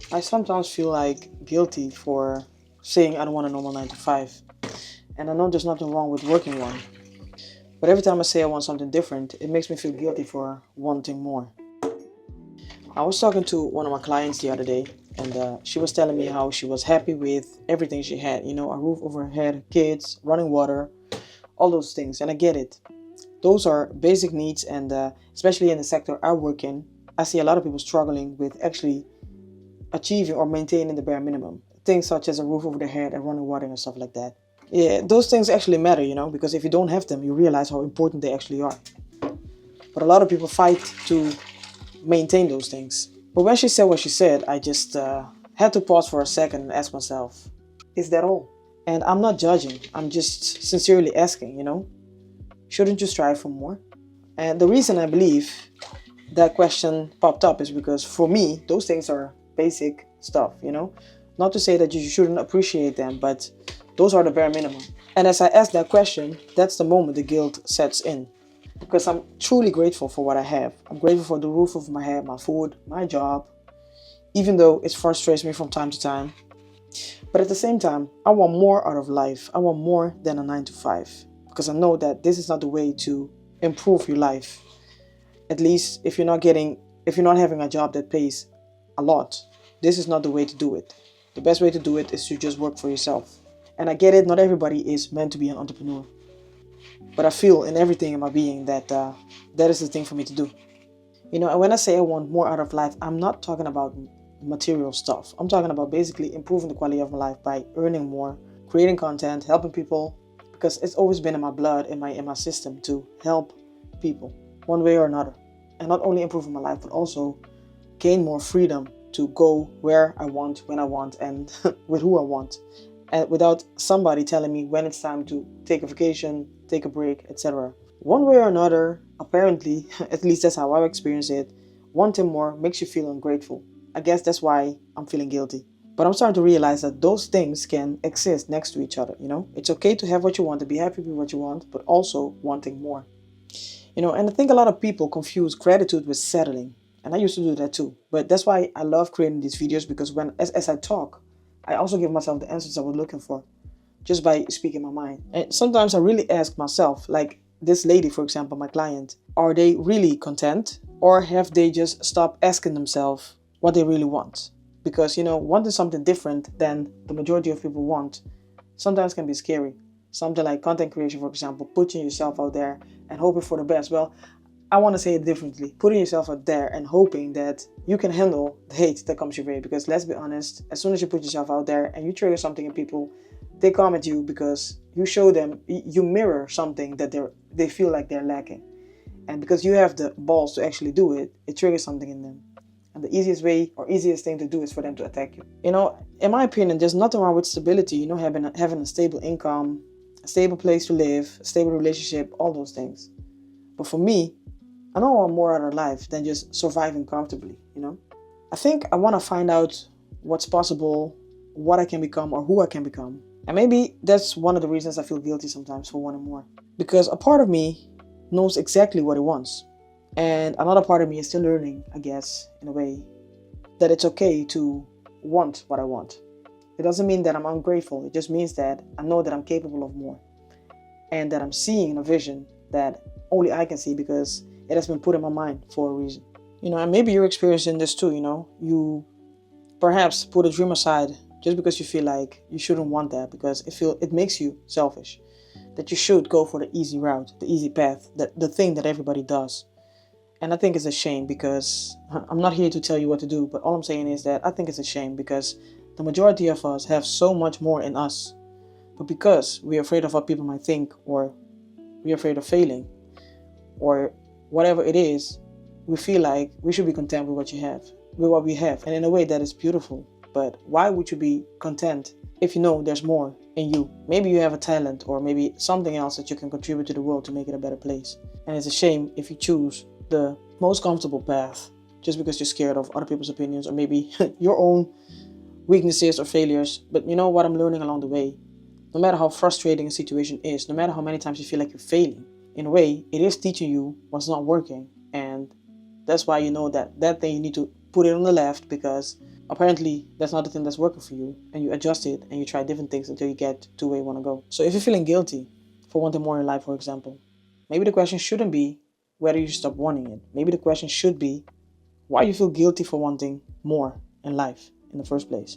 I sometimes feel like guilty for saying I don't want a normal 9 to 5. And I know there's nothing wrong with working one. But every time I say I want something different, it makes me feel guilty for wanting more. I was talking to one of my clients the other day, and she was telling me how she was happy with everything she had. You know, a roof over her head, kids, running water, all those things. And I get it. Those are basic needs, and especially in the sector I work in, I see a lot of people struggling with actually achieving or maintaining the bare minimum. Things such as a roof over their head and running water and stuff like that. Yeah, those things actually matter, because if you don't have them, you realize how important they actually are. But a lot of people fight to maintain those things. But when she said what she said, I just had to pause for a second and ask myself, is that all? And I'm not judging, I'm just sincerely asking, shouldn't you strive for more? And the reason I believe that question popped up is because for me, those things are basic stuff. Not to say that you shouldn't appreciate them, but those are the bare minimum. And as I ask that question, that's the moment the guilt sets in. Because I'm truly grateful for what I have. I'm grateful for the roof over my head, my food, my job, even though it frustrates me from time to time. But at the same time, I want more out of life. I want more than a 9 to 5. Because I know that this is not the way to improve your life. At least if you're not having a job that pays a lot, this is not the way to do it. The best way to do it is to just work for yourself. And I get it, not everybody is meant to be an entrepreneur. But I feel in everything in my being that that is the thing for me to do. And when I say I want more out of life, I'm not talking about material stuff. I'm talking about basically improving the quality of my life by earning more, creating content, helping people, because it's always been in my blood, in my system to help people one way or another. And not only improving my life, but also gain more freedom to go where I want, when I want, and with who I want. And without somebody telling me when it's time to take a vacation, take a break, etc. One way or another, apparently, at least that's how I experience it, wanting more makes you feel ungrateful. I guess that's why I'm feeling guilty. But I'm starting to realize that those things can exist next to each other. It's okay to have what you want, to be happy with what you want, but also wanting more. And I think a lot of people confuse gratitude with settling. And I used to do that too. But that's why I love creating these videos, because as I talk, I also give myself the answers I was looking for just by speaking my mind. And sometimes I really ask myself, like this lady, for example, my client, are they really content, or have they just stopped asking themselves what they really want? Because, wanting something different than the majority of people want sometimes can be scary. Something like content creation, for example, putting yourself out there and hoping for the best. Well, I want to say it differently. Putting yourself out there and hoping that you can handle the hate that comes your way. Because let's be honest, as soon as you put yourself out there and you trigger something in people, they come at you because you show them, you mirror something that they feel like they're lacking. And because you have the balls to actually do it, it triggers something in them. And the easiest way or easiest thing to do is for them to attack you. In my opinion, there's nothing wrong with stability, having a stable income, a stable place to live, a stable relationship, all those things. But for me, I know I want more out of life than just surviving comfortably. I think I want to find out what's possible, what I can become, or who I can become. And maybe that's one of the reasons I feel guilty sometimes for wanting more. Because a part of me knows exactly what it wants. And another part of me is still learning, I guess, in a way, that it's okay to want what I want. It doesn't mean that I'm ungrateful. It just means that I know that I'm capable of more. And that I'm seeing a vision that only I can see because it has been put in my mind for a reason. And maybe you're experiencing this too, You perhaps put a dream aside just because you feel like you shouldn't want that, because it makes you selfish. That you should go for the easy route, the easy path, the thing that everybody does. And I think it's a shame, because I'm not here to tell you what to do, but all I'm saying is that I think it's a shame because the majority of us have so much more in us. But because we're afraid of what people might think, or we're afraid of failing, or whatever it is, we feel like we should be content with what we have. And in a way that is beautiful. But why would you be content if you know there's more in you? Maybe you have a talent, or maybe something else that you can contribute to the world to make it a better place. And it's a shame if you choose the most comfortable path just because you're scared of other people's opinions, or maybe your own weaknesses or failures. But you know what I'm learning along the way? No matter how frustrating a situation is, no matter how many times you feel like you're failing, in a way, it is teaching you what's not working. And that's why you know that thing you need to put it on the left, because apparently that's not the thing that's working for you, and you adjust it and you try different things until you get to where you want to go. So if you're feeling guilty for wanting more in life, for example, maybe the question shouldn't be whether you stop wanting it. Maybe the question should be why you feel guilty for wanting more in life in the first place.